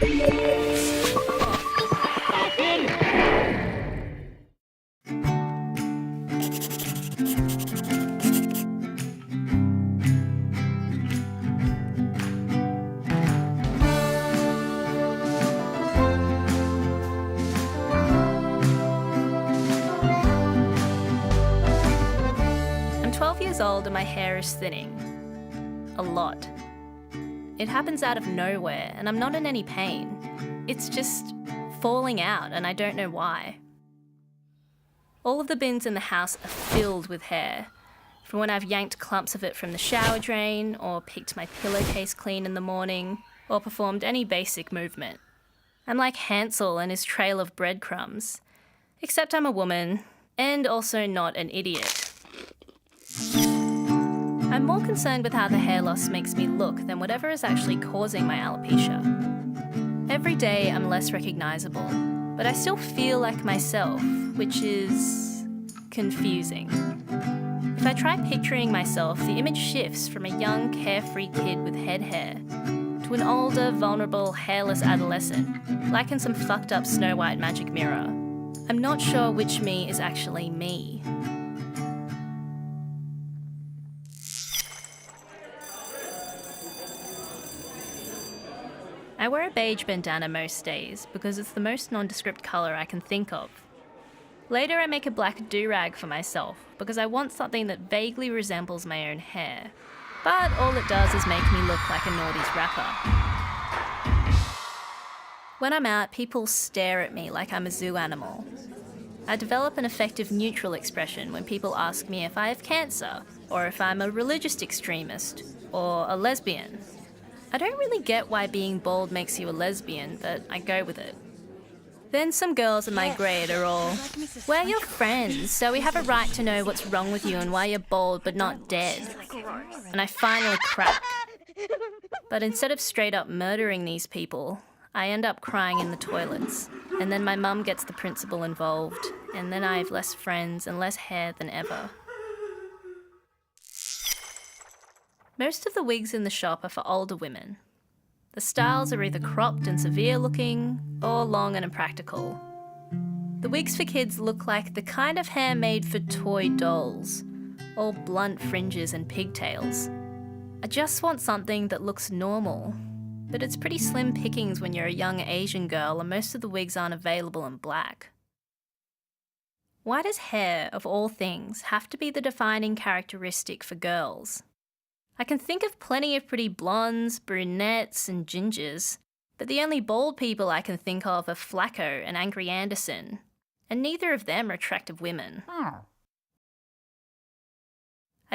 I'm 12 years old and my hair is thinning. A lot. It happens out of nowhere and I'm not in any pain. It's just falling out and I don't know why. All of the bins in the house are filled with hair, from when I've yanked clumps of it from the shower drain, or picked my pillowcase clean in the morning, or performed any basic movement. I'm like Hansel and his trail of breadcrumbs, except I'm a woman, and also not an idiot. I'm more concerned with how the hair loss makes me look than whatever is actually causing my alopecia. Every day I'm less recognisable, but I still feel like myself, which is confusing. If I try picturing myself, the image shifts from a young, carefree kid with head hair to an older, vulnerable, hairless adolescent, like in some fucked up Snow White magic mirror. I'm not sure which me is actually me. I wear a beige bandana most days because it's the most nondescript colour I can think of. Later I make a black do-rag for myself because I want something that vaguely resembles my own hair. But all it does is make me look like a noughties rapper. When I'm out, people stare at me like I'm a zoo animal. I develop an effective neutral expression when people ask me if I have cancer, or if I'm a religious extremist, or a lesbian. I don't really get why being bald makes you a lesbian, but I go with it. Then some girls in my grade are all, "We're your friends, so we have a right to know what's wrong with you and why you're bald but not dead." And I finally crack. But instead of straight up murdering these people, I end up crying in the toilets. And then my mum gets the principal involved, and then I have less friends and less hair than ever. Most of the wigs in the shop are for older women. The styles are either cropped and severe looking, or long and impractical. The wigs for kids look like the kind of hair made for toy dolls, all blunt fringes and pigtails. I just want something that looks normal, but it's pretty slim pickings when you're a young Asian girl and most of the wigs aren't available in black. Why does hair, of all things, have to be the defining characteristic for girls? I can think of plenty of pretty blondes, brunettes and gingers, but the only bald people I can think of are Flacco and Angry Anderson, and neither of them are attractive women. I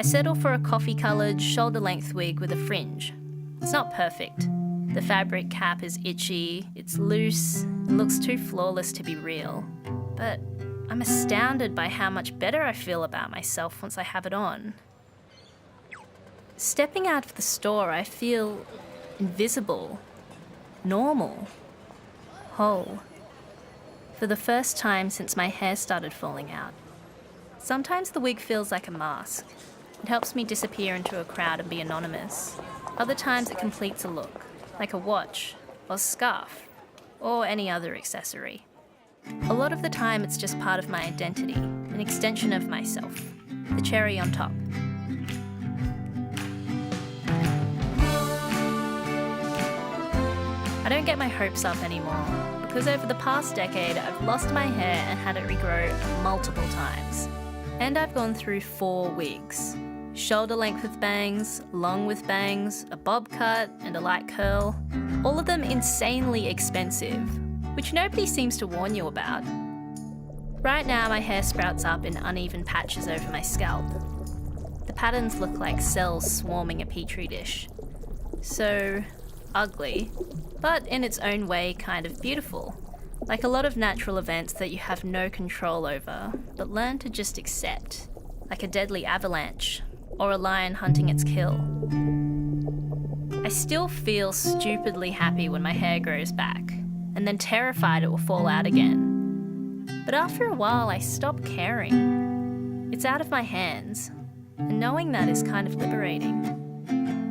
settle for a coffee-coloured, shoulder-length wig with a fringe. It's not perfect. The fabric cap is itchy, it's loose, and looks too flawless to be real. But I'm astounded by how much better I feel about myself once I have it on. Stepping out of the store, I feel invisible, normal, whole. For the first time since my hair started falling out. Sometimes the wig feels like a mask. It helps me disappear into a crowd and be anonymous. Other times it completes a look, like a watch, or scarf, or any other accessory. A lot of the time it's just part of my identity, an extension of myself, the cherry on top. I don't get my hopes up anymore, because over the past decade I've lost my hair and had it regrow multiple times. And I've gone through 4 wigs. Shoulder length with bangs, long with bangs, a bob cut and a light curl. All of them insanely expensive, which nobody seems to warn you about. Right now my hair sprouts up in uneven patches over my scalp. The patterns look like cells swarming a petri dish. So ugly, but in its own way kind of beautiful. Like a lot of natural events that you have no control over, but learn to just accept. Like a deadly avalanche, or a lion hunting its kill. I still feel stupidly happy when my hair grows back, and then terrified it will fall out again. But after a while I stop caring. It's out of my hands, and knowing that is kind of liberating.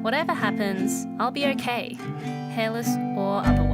Whatever happens, I'll be okay, hairless or otherwise.